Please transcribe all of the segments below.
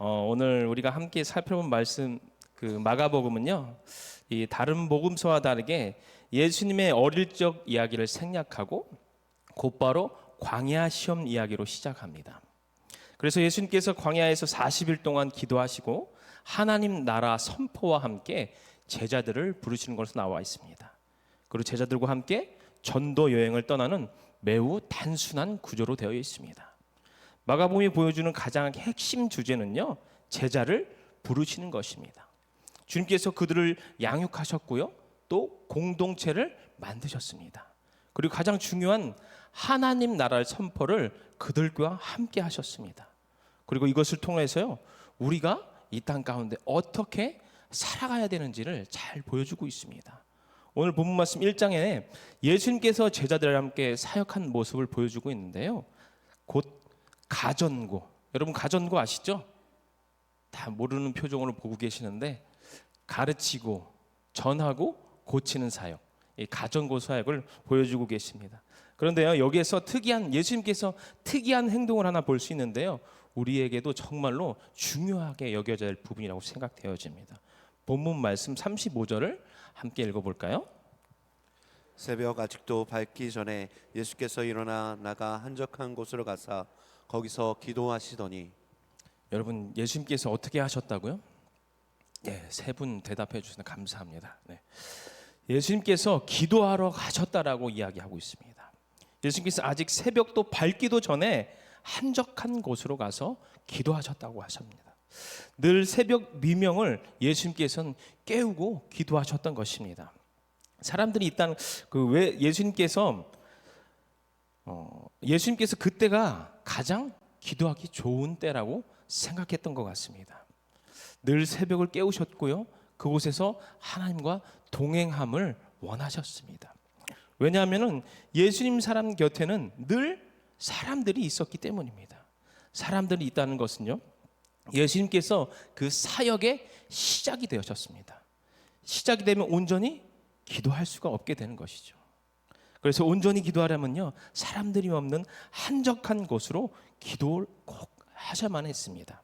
오늘 우리가 함께 살펴본 말씀 마가복음은요, 이 다른 복음서와 다르게 예수님의 어릴 적 이야기를 생략하고 곧바로 광야 시험 이야기로 시작합니다. 그래서 예수님께서 광야에서 40일 동안 기도하시고 하나님 나라 선포와 함께 제자들을 부르시는 것으로 나와 있습니다. 그리고 제자들과 함께 전도 여행을 떠나는 매우 단순한 구조로 되어 있습니다. 마가복음이 보여주는 가장 핵심 주제는요, 제자를 부르시는 것입니다. 주님께서 그들을 양육하셨고요, 또 공동체를 만드셨습니다. 그리고 가장 중요한 하나님 나라의 선포를 그들과 함께 하셨습니다. 그리고 이것을 통해서요, 우리가 이 땅 가운데 어떻게 살아가야 되는지를 잘 보여주고 있습니다. 오늘 본문 말씀 1장에 예수님께서 제자들과 함께 사역한 모습을 보여주고 있는데요, 곧 가전고, 여러분 가전고 아시죠? 다 모르는 표정으로 보고 계시는데, 가르치고 전하고 고치는 사역, 이 가전고 사역을 보여주고 계십니다. 그런데요, 여기에서 예수님께서 특이한 행동을 하나 볼 수 있는데요, 우리에게도 정말로 중요하게 여겨져야 할 부분이라고 생각되어집니다. 본문 말씀 35절을 함께 읽어볼까요? 새벽 아직도 밝기 전에 예수께서 일어나 나가 한적한 곳으로 가사 거기서 기도하시더니. 여러분, 예수님께서 어떻게 하셨다고요? 네, 세 분 대답해 주셔서 감사합니다. 네. 예수님께서 기도하러 가셨다라고 이야기하고 있습니다. 예수님께서 아직 새벽도 밝기도 전에 한적한 곳으로 가서 기도하셨다고 하십니다. 늘 새벽 미명을 예수님께서는 깨우고 기도하셨던 것입니다. 사람들이 일단 왜 예수님께서 그때가 가장 기도하기 좋은 때라고 생각했던 것 같습니다. 늘 새벽을 깨우셨고요, 그곳에서 하나님과 동행함을 원하셨습니다. 왜냐하면 예수님 사람 곁에는 늘 사람들이 있었기 때문입니다. 사람들이 있다는 것은요, 예수님께서 그 사역의 시작이 되셨습니다. 시작이 되면 온전히 기도할 수가 없게 되는 것이죠. 그래서 온전히 기도하려면요, 사람들이 없는 한적한 곳으로 기도를 꼭 하셔야만 했습니다.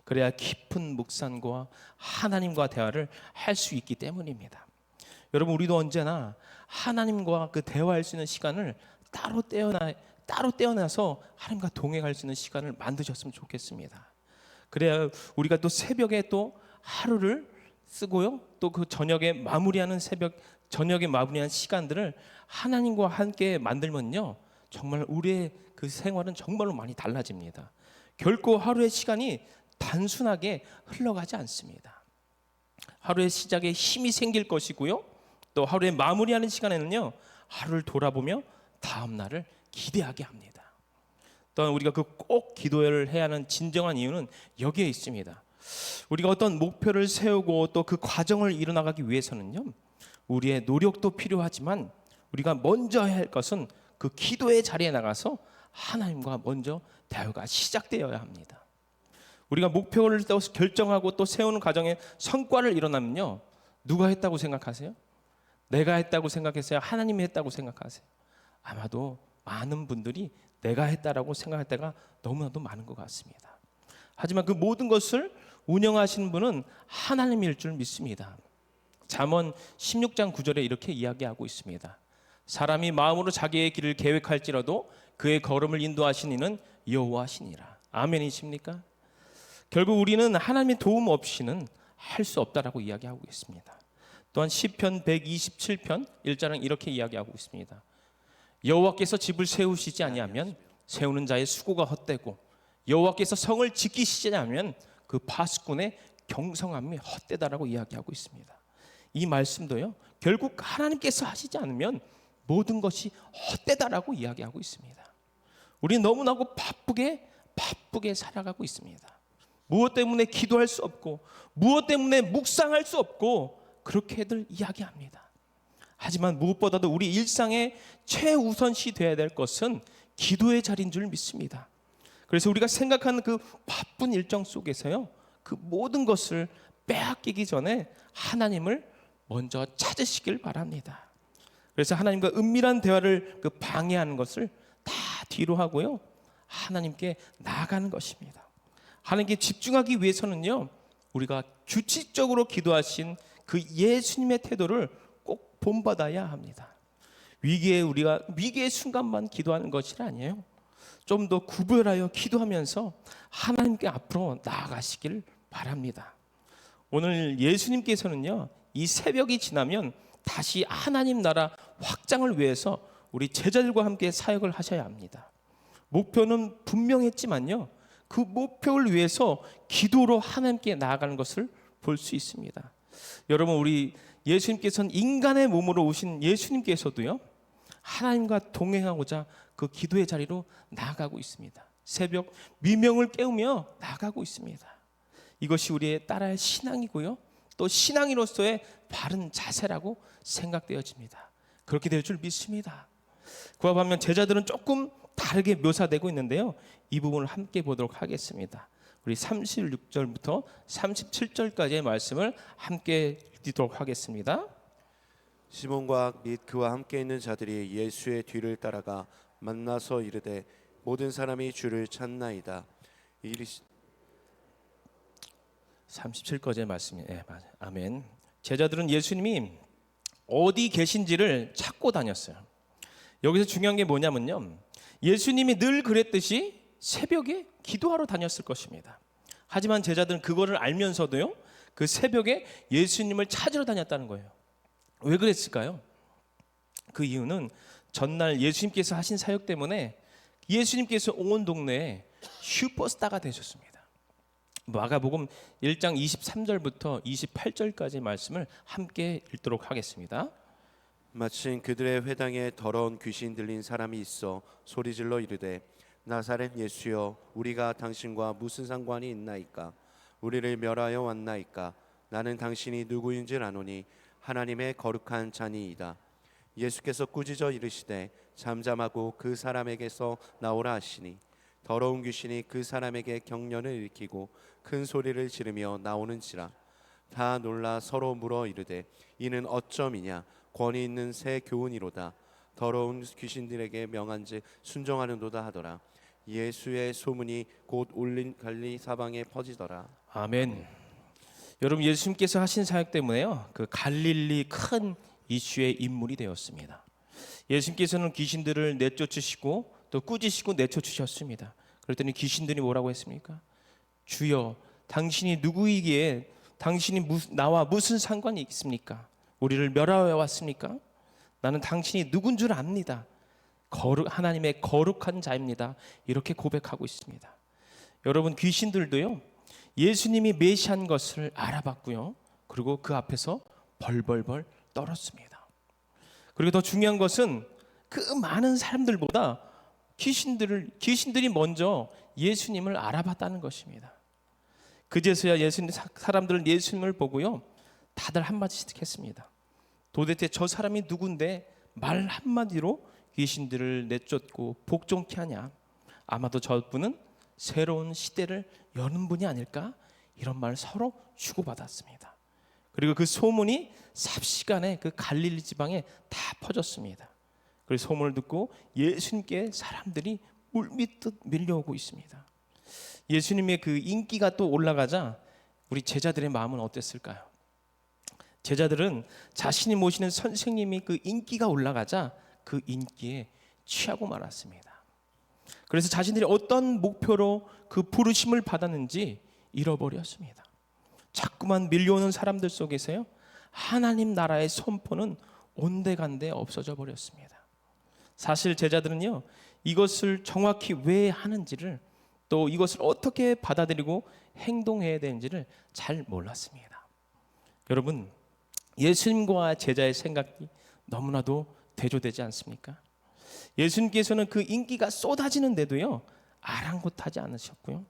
그래야 깊은 묵상과 하나님과 대화를 할 수 있기 때문입니다. 여러분, 우리도 언제나 하나님과 그 대화할 수 있는 시간을 따로 떼어나서 하나님과 동행할 수 있는 시간을 만드셨으면 좋겠습니다. 그래야 우리가 또 새벽에 또 하루를 쓰고요, 또 그 저녁에 마무리하는 시간들을 하나님과 함께 만들면요, 정말 우리의 그 생활은 정말로 많이 달라집니다. 결코 하루의 시간이 단순하게 흘러가지 않습니다. 하루의 시작에 힘이 생길 것이고요, 또 하루의 마무리하는 시간에는요, 하루를 돌아보며 다음 날을 기대하게 합니다. 또한 우리가 꼭 기도를 해야 하는 진정한 이유는 여기에 있습니다. 우리가 어떤 목표를 세우고 또 그 과정을 이뤄나가기 위해서는요, 우리의 노력도 필요하지만 우리가 먼저 해야 할 것은 그 기도의 자리에 나가서 하나님과 먼저 대화가 시작되어야 합니다. 우리가 목표를 결정하고 또 세우는 과정에 성과를 이뤄나면요, 누가 했다고 생각하세요? 내가 했다고 생각하세요? 하나님이 했다고 생각하세요? 아마도 많은 분들이 내가 했다라고 생각할 때가 너무나도 많은 것 같습니다. 하지만 그 모든 것을 운영하시는 분은 하나님일 줄 믿습니다. 잠언 16장 9절에 이렇게 이야기하고 있습니다. 사람이 마음으로 자기의 길을 계획할지라도 그의 걸음을 인도하신 이는 여호와시니라. 아멘이십니까? 결국 우리는 하나님의 도움 없이는 할 수 없다라고 이야기하고 있습니다. 또한 시편 127편 1절은 이렇게 이야기하고 있습니다. 여호와께서 집을 세우시지 아니하면 세우는 자의 수고가 헛되고 여호와께서 성을 지키시지 않으면 그 파수꾼의 경성함이 헛되다라고 이야기하고 있습니다. 이 말씀도요, 결국 하나님께서 하시지 않으면 모든 것이 헛되다라고 이야기하고 있습니다. 우리는 너무나도 바쁘게 살아가고 있습니다. 무엇 때문에 기도할 수 없고 무엇 때문에 묵상할 수 없고 그렇게들 이야기합니다. 하지만 무엇보다도 우리 일상의 최우선시 되어야 될 것은 기도의 자리인 줄 믿습니다. 그래서 우리가 생각하는 그 바쁜 일정 속에서요, 그 모든 것을 빼앗기기 전에 하나님을 먼저 찾으시길 바랍니다. 그래서 하나님과 은밀한 대화를 방해하는 것을 다 뒤로 하고요, 하나님께 나아가는 것입니다. 하나님께 집중하기 위해서는요, 우리가 규칙적으로 기도하신 그 예수님의 태도를 꼭 본받아야 합니다. 위기의 순간만 기도하는 것이 아니에요. 좀 더 구별하여 기도하면서 하나님께 앞으로 나아가시길 바랍니다. 오늘 예수님께서는요, 이 새벽이 지나면 다시 하나님 나라 확장을 위해서 우리 제자들과 함께 사역을 하셔야 합니다. 목표는 분명했지만요, 그 목표를 위해서 기도로 하나님께 나아가는 것을 볼 수 있습니다. 여러분, 우리 예수님께서는 인간의 몸으로 오신 예수님께서도요, 하나님과 동행하고자 그 기도의 자리로 나아가고 있습니다. 새벽 미명을 깨우며 나아가고 있습니다. 이것이 우리의 따라할 신앙이고요, 또 신앙인으로서의 바른 자세라고 생각되어집니다. 그렇게 될 줄 믿습니다. 그와 반면 제자들은 조금 다르게 묘사되고 있는데요, 이 부분을 함께 보도록 하겠습니다. 우리 36절부터 37절까지의 말씀을 함께 읽도록 하겠습니다. 시몬과 및 그와 함께 있는 자들이 예수의 뒤를 따라가 만나서 이르되 모든 사람이 주를 찾나이다. 37절의 말씀이에요. 네, 맞아요. 아멘. 제자들은 예수님이 어디 계신지를 찾고 다녔어요. 여기서 중요한 게 뭐냐면요, 예수님이 늘 그랬듯이 새벽에 기도하러 다녔을 것입니다. 하지만 제자들은 그거를 알면서도요, 그 새벽에 예수님을 찾으러 다녔다는 거예요. 왜 그랬을까요? 그 이유는 전날 예수님께서 하신 사역 때문에 예수님께서 온 동네에 슈퍼스타가 되셨습니다. 마가복음 1장 23절부터 28절까지 말씀을 함께 읽도록 하겠습니다. 마침 그들의 회당에 더러운 귀신 들린 사람이 있어 소리질러 이르되 나사렛 예수여, 우리가 당신과 무슨 상관이 있나이까? 우리를 멸하여 왔나이까? 나는 당신이 누구인 줄 아노니 하나님의 거룩한 자니이다. 예수께서 꾸짖어 이르시되 잠잠하고 그 사람에게서 나오라 하시니 더러운 귀신이 그 사람에게 경련을 일으키고 큰 소리를 지르며 나오는지라. 다 놀라 서로 물어 이르되 이는 어쩜이냐? 권위 있는 새 교훈이로다. 더러운 귀신들에게 명한즉 순종하는도다 하더라. 예수의 소문이 곧 올린 갈릴리 사방에 퍼지더라. 아멘. 여러분, 예수님께서 하신 사역 때문에요, 그 갈릴리 큰 이슈의 인물이 되었습니다. 예수님께서는 귀신들을 내쫓으시고 또 꾸짖으시고 내쫓으셨습니다. 그랬더니 귀신들이 뭐라고 했습니까? 주여, 당신이 누구이기에 당신이 나와 무슨 상관이 있습니까? 우리를 멸하여 왔습니까? 나는 당신이 누군 줄 압니다. 하나님의 거룩한 자입니다. 이렇게 고백하고 있습니다. 여러분, 귀신들도요, 예수님이 메시아인 것을 알아봤고요, 그리고 그 앞에서 벌벌벌 떨었습니다. 그리고 더 중요한 것은 그 많은 사람들보다 귀신들이 먼저 예수님을 알아봤다는 것입니다. 그제서야 사람들은 예수님을 보고요, 다들 한마디씩 했습니다. 도대체 저 사람이 누군데 말 한마디로 귀신들을 내쫓고 복종케 하냐? 아마도 저분은 새로운 시대를 여는 분이 아닐까? 이런 말을 서로 주고받았습니다. 그리고 그 소문이 삽시간에 그 갈릴리 지방에 다 퍼졌습니다. 그래서 소문을 듣고 예수님께 사람들이 물밀듯 밀려오고 있습니다. 예수님의 그 인기가 또 올라가자 우리 제자들의 마음은 어땠을까요? 제자들은 자신이 모시는 선생님이 그 인기가 올라가자 그 인기에 취하고 말았습니다. 그래서 자신들이 어떤 목표로 그 부르심을 받았는지 잃어버렸습니다. 자꾸만 밀려오는 사람들 속에서요, 하나님 나라의 선포는 온데간데 없어져 버렸습니다. 사실 제자들은요, 이것을 정확히 왜 하는지를, 또 이것을 어떻게 받아들이고 행동해야 되는지를 잘 몰랐습니다. 여러분, 예수님과 제자의 생각이 너무나도 대조되지 않습니까? 예수님께서는 그 인기가 쏟아지는데도요, 아랑곳하지 않으셨고요,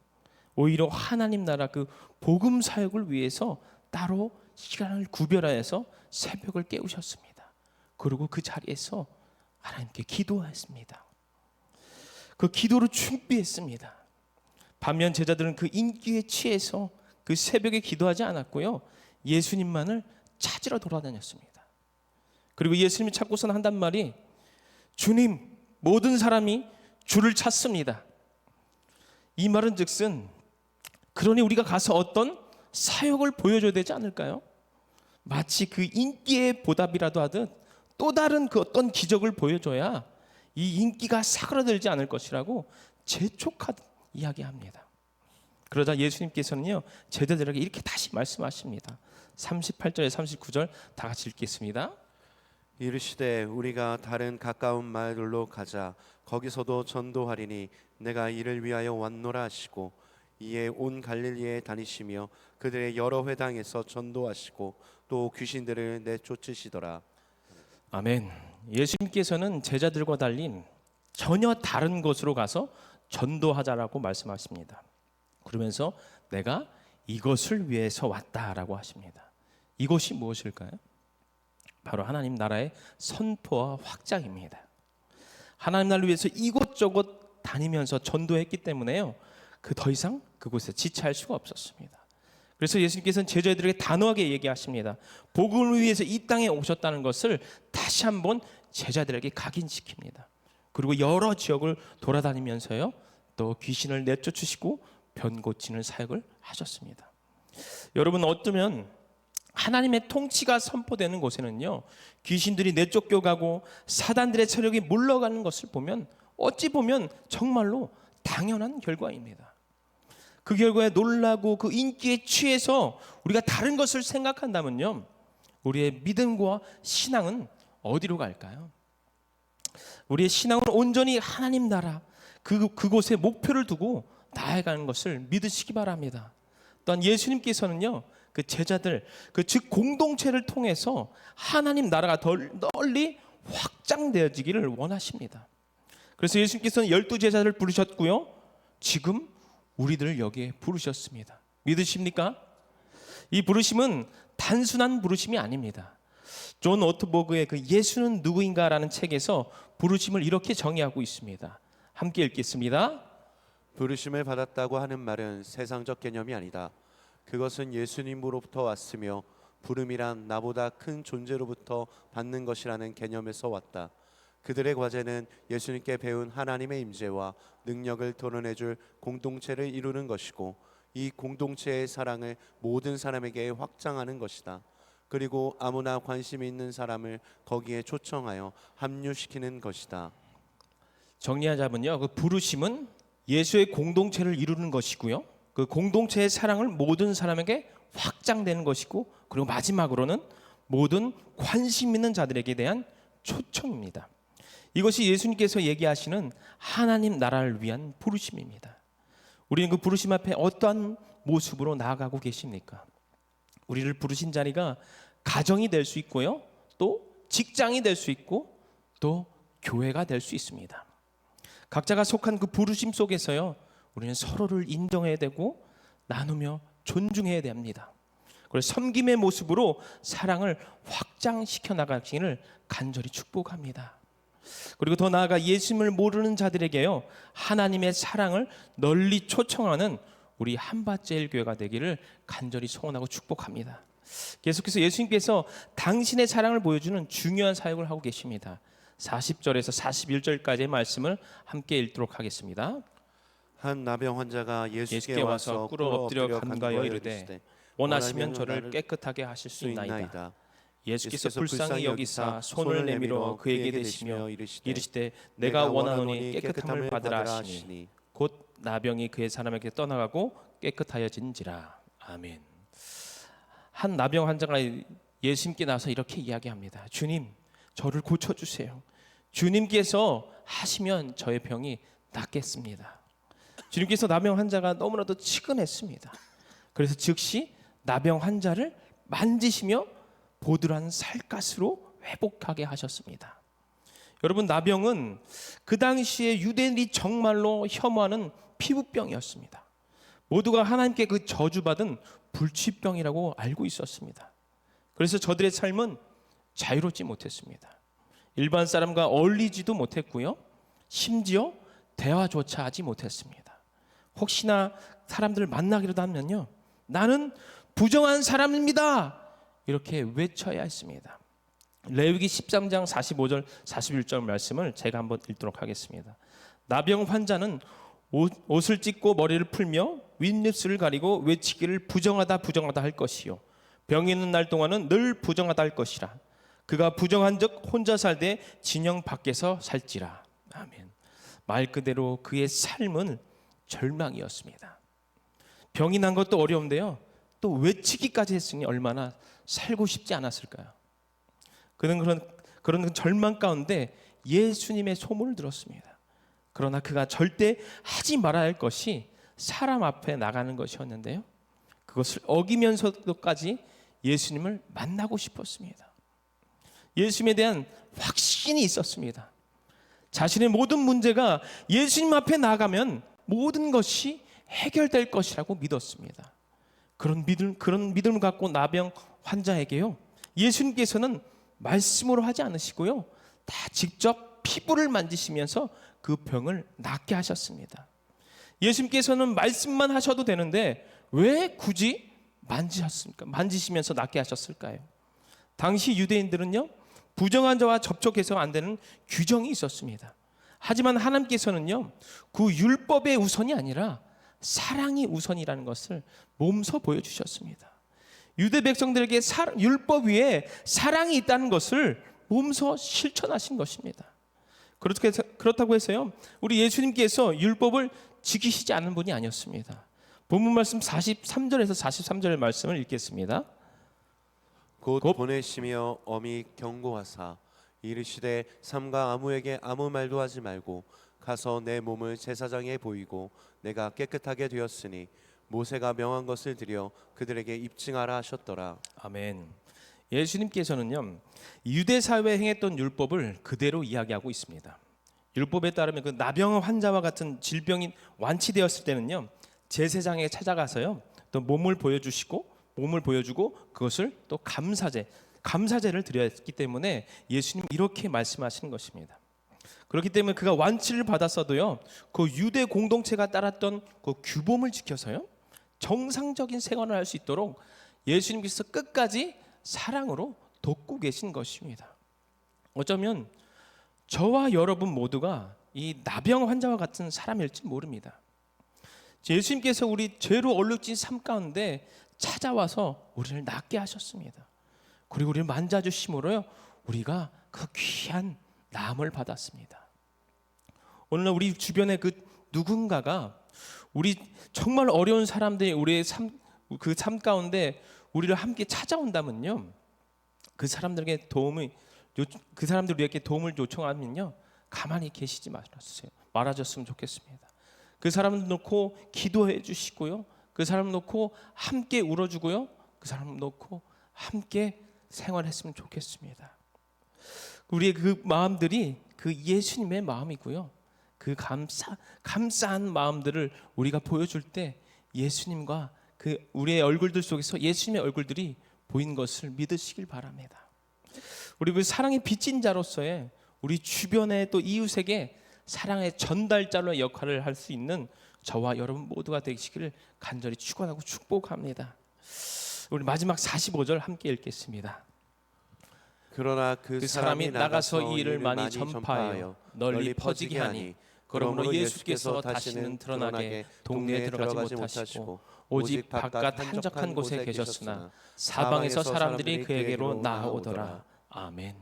오히려 하나님 나라 그 복음 사역을 위해서 따로 시간을 구별하여서 새벽을 깨우셨습니다. 그리고 그 자리에서 하나님께 기도했습니다. 그 기도를 준비했습니다. 반면 제자들은 그 인기에 취해서 그 새벽에 기도하지 않았고요, 예수님만을 찾으러 돌아다녔습니다. 그리고 예수님이 찾고선 한단 말이, 주님, 모든 사람이 주를 찾습니다. 이 말은 즉슨 그러니 우리가 가서 어떤 사역을 보여줘야 되지 않을까요? 마치 그 인기의 보답이라도 하듯 또 다른 그 어떤 기적을 보여줘야 이 인기가 사그라들지 않을 것이라고 재촉하듯 이야기합니다. 그러자 예수님께서는요, 제자들에게 이렇게 다시 말씀하십니다. 38절에 39절 다 같이 읽겠습니다. 이르시되 우리가 다른 가까운 마을로 가자. 거기서도 전도하리니 내가 이를 위하여 왔노라 하시고 이에 온 갈릴리에 다니시며 그들의 여러 회당에서 전도하시고 또 귀신들을 내쫓으시더라. 아멘. 예수님께서는 제자들과 달린 전혀 다른 곳으로 가서 전도하자라고 말씀하십니다. 그러면서 내가 이것을 위해서 왔다라고 하십니다. 이것이 무엇일까요? 바로 하나님 나라의 선포와 확장입니다. 하나님 나라를 위해서 이곳저곳 다니면서 전도했기 때문에요, 그 더 이상 그곳에 지체할 수가 없었습니다. 그래서 예수님께서는 제자들에게 단호하게 얘기하십니다. 복음을 위해서 이 땅에 오셨다는 것을 다시 한번 제자들에게 각인시킵니다. 그리고 여러 지역을 돌아다니면서요, 또 귀신을 내쫓으시고 변 고치는 사역을 하셨습니다. 여러분, 어쩌면 하나님의 통치가 선포되는 곳에는요, 귀신들이 내쫓겨가고 사단들의 세력이 물러가는 것을 보면 어찌 보면 정말로 당연한 결과입니다. 그 결과에 놀라고 그 인기에 취해서 우리가 다른 것을 생각한다면요, 우리의 믿음과 신앙은 어디로 갈까요? 우리의 신앙은 온전히 하나님 나라 그곳에 목표를 두고 나아가는 것을 믿으시기 바랍니다. 또한 예수님께서는요, 그 제자들, 즉 공동체를 통해서 하나님 나라가 더 널리 확장되어지기를 원하십니다. 그래서 예수님께서는 12제자를 부르셨고요, 지금 우리들을 여기에 부르셨습니다. 믿으십니까? 이 부르심은 단순한 부르심이 아닙니다. 존 오트버그의 그 예수는 누구인가라는 책에서 부르심을 이렇게 정의하고 있습니다. 함께 읽겠습니다. 부르심을 받았다고 하는 말은 세상적 개념이 아니다. 그것은 예수님으로부터 왔으며 부름이란 나보다 큰 존재로부터 받는 것이라는 개념에서 왔다. 그들의 과제는 예수님께 배운 하나님의 임재와 능력을 드러내줄 공동체를 이루는 것이고 이 공동체의 사랑을 모든 사람에게 확장하는 것이다. 그리고 아무나 관심 있는 사람을 거기에 초청하여 합류시키는 것이다. 정리하자면요, 그 부르심은 예수의 공동체를 이루는 것이고요, 그 공동체의 사랑을 모든 사람에게 확장되는 것이고, 그리고 마지막으로는 모든 관심 있는 자들에게 대한 초청입니다. 이것이 예수님께서 얘기하시는 하나님 나라를 위한 부르심입니다. 우리는 그 부르심 앞에 어떠한 모습으로 나아가고 계십니까? 우리를 부르신 자리가 가정이 될 수 있고요, 또 직장이 될 수 있고, 또 교회가 될 수 있습니다. 각자가 속한 그 부르심 속에서요, 우리는 서로를 인정해야 되고 나누며 존중해야 됩니다. 그래서 섬김의 모습으로 사랑을 확장시켜 나가기를 간절히 축복합니다. 그리고 더 나아가 예수님을 모르는 자들에게요, 하나님의 사랑을 널리 초청하는 우리 한밭제일교회가 되기를 간절히 소원하고 축복합니다. 계속해서 예수님께서 당신의 사랑을 보여주는 중요한 사역을 하고 계십니다. 40절에서 41절까지의 말씀을 함께 읽도록 하겠습니다. 한 나병 환자가 예수께 와서 꿇어 엎드려 간과하여 이르되 원하시면 저를 깨끗하게 하실 수 있나이다. 예수께서 불쌍히 여기사 손을 내밀어 그에게 대시며 이르시되 내가 원하노니 깨끗함을 받으라 하시니 곧 나병이 그의 사람에게 떠나가고 깨끗하여진지라. 아멘. 한 나병 환자가 예수님께 나서 이렇게 이야기합니다. 주님, 저를 고쳐주세요. 주님께서 하시면 저의 병이 낫겠습니다. 주님께서 나병 환자가 너무나도 치근했습니다. 그래서 즉시 나병 환자를 만지시며 보드란 살갗으로 회복하게 하셨습니다. 여러분, 나병은 그 당시에 유대인들이 정말로 혐오하는 피부병이었습니다. 모두가 하나님께 그 저주받은 불치병이라고 알고 있었습니다. 그래서 저들의 삶은 자유롭지 못했습니다. 일반 사람과 어울리지도 못했고요, 심지어 대화조차 하지 못했습니다. 혹시나 사람들을 만나기라도 하면요, 나는 부정한 사람입니다, 이렇게 외쳐야 했습니다. 레위기 13장 45절 41절 말씀을 제가 한번 읽도록 하겠습니다. 나병 환자는 옷을 찢고 머리를 풀며 윗입술을 가리고 외치기를 부정하다 부정하다 할 것이요 병이 있는 날 동안은 늘 부정하다 할 것이라. 그가 부정한즉 혼자 살되 진영 밖에서 살지라. 아멘. 말 그대로 그의 삶은 절망이었습니다. 병이 난 것도 어려운데요, 또 외치기까지 했으니 얼마나 살고 싶지 않았을까요? 그는 그런 절망 가운데 예수님의 소문을 들었습니다. 그러나 그가 절대 하지 말아야 할 것이 사람 앞에 나가는 것이었는데요, 그것을 어기면서도까지 예수님을 만나고 싶었습니다. 예수님에 대한 확신이 있었습니다. 자신의 모든 문제가 예수님 앞에 나가면 모든 것이 해결될 것이라고 믿었습니다. 그런 믿음을 갖고 나병 환자에게요, 예수님께서는 말씀으로 하지 않으시고요, 다 직접 피부를 만지시면서 그 병을 낫게 하셨습니다. 예수님께서는 말씀만 하셔도 되는데 왜 굳이 만지셨습니까? 만지시면서 낫게 하셨을까요? 당시 유대인들은요, 부정한 자와 접촉해서 안 되는 규정이 있었습니다. 하지만 하나님께서는요, 그 율법의 우선이 아니라 사랑이 우선이라는 것을 몸소 보여주셨습니다. 유대 백성들에게 율법 위에 사랑이 있다는 것을 몸소 실천하신 것입니다. 그렇다고 해서요, 우리 예수님께서 율법을 지키시지 않은 분이 아니었습니다. 본문 말씀 43절에서 43절 말씀을 읽겠습니다. 곧 보내시며 엄히 경고하사 이르시되 삼가 아무에게 아무 말도 하지 말고 가서 내 몸을 제사장에 보이고 내가 깨끗하게 되었으니 모세가 명한 것을 드려 그들에게 입증하라 하셨더라. 아멘. 예수님께서는요, 유대 사회에 행했던 율법을 그대로 이야기하고 있습니다. 율법에 따르면 그 나병 환자와 같은 질병이 완치되었을 때는요, 제사장에 찾아가서요, 또 몸을 보여주고 그것을 또 감사제를 드려야 했기 때문에 예수님 이렇게 말씀하시는 것입니다. 그렇기 때문에 그가 완치를 받았어도요, 그 유대 공동체가 따랐던 그 규범을 지켜서요, 정상적인 생활을 할 수 있도록 예수님께서 끝까지 사랑으로 돕고 계신 것입니다. 어쩌면 저와 여러분 모두가 이 나병 환자와 같은 사람일지 모릅니다. 예수님께서 우리 죄로 얼룩진 삶 가운데 찾아와서 우리를 낫게 하셨습니다. 그리고 우리를 만져주심으로요, 우리가 그 귀한 나음을 받았습니다. 오늘날 우리 주변에 그 누군가가 우리 정말 어려운 사람들이 우리의 삶 가운데 우리를 함께 찾아온다면요, 그 사람들에게 우리에게 도움을 요청하면요, 가만히 계시지 말아줬으면 좋겠습니다. 그 사람을 놓고 기도해 주시고요, 그 사람을 놓고 함께 울어주고요, 그 사람을 놓고 함께 생활했으면 좋겠습니다. 우리의 그 마음들이 그 예수님의 마음이고요, 그 감사한 마음들을 우리가 보여줄 때 예수님과 그 우리의 얼굴들 속에서 예수님의 얼굴들이 보인 것을 믿으시길 바랍니다. 우리 그 사랑의 빚진 자로서의 우리 주변의 또 이웃에게 사랑의 전달자로 역할을 할 수 있는 저와 여러분 모두가 되시기를 간절히 축원하고 축복합니다. 우리 마지막 45절 함께 읽겠습니다. 그러나 그 사람이 나가서 이 일을 많이 전파하여 널리 퍼지게 하니 그러므로 예수께서 다시는 드러나게 동네에 들어가지 못하시고 오직 바깥 한적한 곳에 계셨으나 사방에서 사람들이 그에게로 나아오더라. 아멘.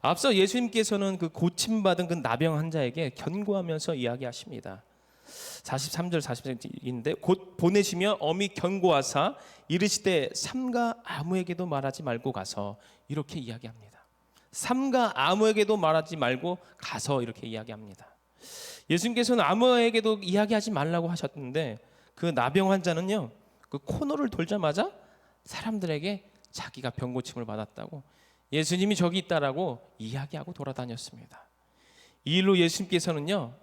앞서 예수님께서는 그 고침받은 그 나병 환자에게 견고하면서 이야기하십니다. 43절 44절인데 곧 보내시며 엄히 경고하사 이르시되 삼가 아무에게도 말하지 말고 가서, 이렇게 이야기합니다. 삼가 아무에게도 말하지 말고 가서, 이렇게 이야기합니다. 예수님께서는 아무에게도 이야기하지 말라고 하셨는데 그 나병 환자는요, 그 코너를 돌자마자 사람들에게 자기가 병고침을 받았다고, 예수님이 저기 있다라고 이야기하고 돌아다녔습니다. 이 일로 예수님께서는요,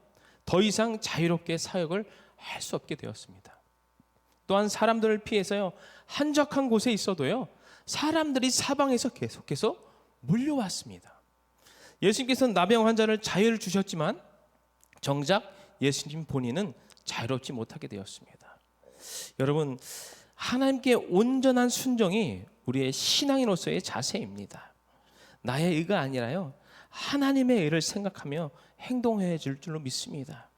더 이상 자유롭게 사역을 할 수 없게 되었습니다. 또한 사람들을 피해서요, 한적한 곳에 있어도요, 사람들이 사방에서 계속해서 몰려왔습니다. 예수님께서는 나병 환자를 자유를 주셨지만 정작 예수님 본인은 자유롭지 못하게 되었습니다. 여러분, 하나님께 온전한 순종이 우리의 신앙인으로서의 자세입니다. 나의 의가 아니라요, 하나님의 의를 생각하며 행동해 줄 줄로 믿습니다.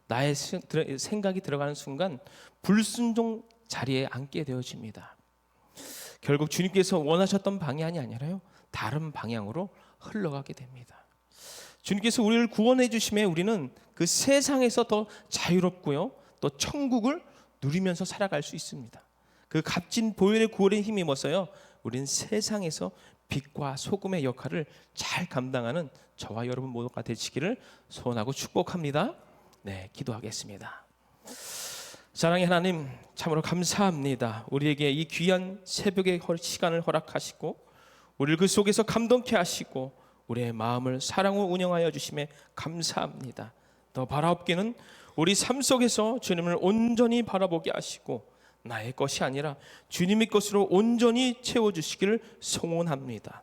나의 생각이 들어가는 순간 불순종 자리에 앉게 되어집니다. 결국 주님께서 원하셨던 방향이 아니라요, 다른 방향으로 흘러가게 됩니다. 주님께서 우리를 구원해 주심에 우리는 그 세상에서 더 자유롭고요, 또 천국을 누리면서 살아갈 수 있습니다. 그 값진 보혈의 구원에 힘입어서요, 우리는 세상에서 빛과 소금의 역할을 잘 감당하는 저와 여러분 모두가 되시기를 소원하고 축복합니다. 네, 기도하겠습니다. 사랑의 하나님, 참으로 감사합니다. 우리에게 이 귀한 새벽의 시간을 허락하시고 우리를 그 속에서 감동케 하시고 우리의 마음을 사랑으로 운영하여 주심에 감사합니다. 더 바라옵기는 우리 삶 속에서 주님을 온전히 바라보게 하시고 나의 것이 아니라 주님의 것으로 온전히 채워주시기를 소원합니다.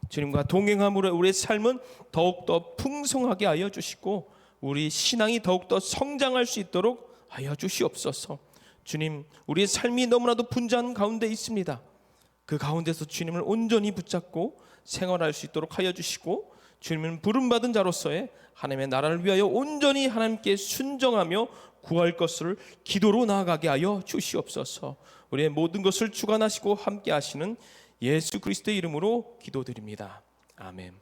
주님과 동행함으로 우리의 삶은 더욱더 풍성하게 하여 주시고 우리 신앙이 더욱더 성장할 수 있도록 하여 주시옵소서. 주님, 우리의 삶이 너무나도 분주한 가운데 있습니다. 그 가운데서 주님을 온전히 붙잡고 생활할 수 있도록 하여 주시고 주님은 부름받은 자로서의 하나님의 나라를 위하여 온전히 하나님께 순종하며 구할 것을 기도로 나아가게 하여 주시옵소서. 우리의 모든 것을 주관하시고 함께 하시는 예수 그리스도의 이름으로 기도드립니다. 아멘.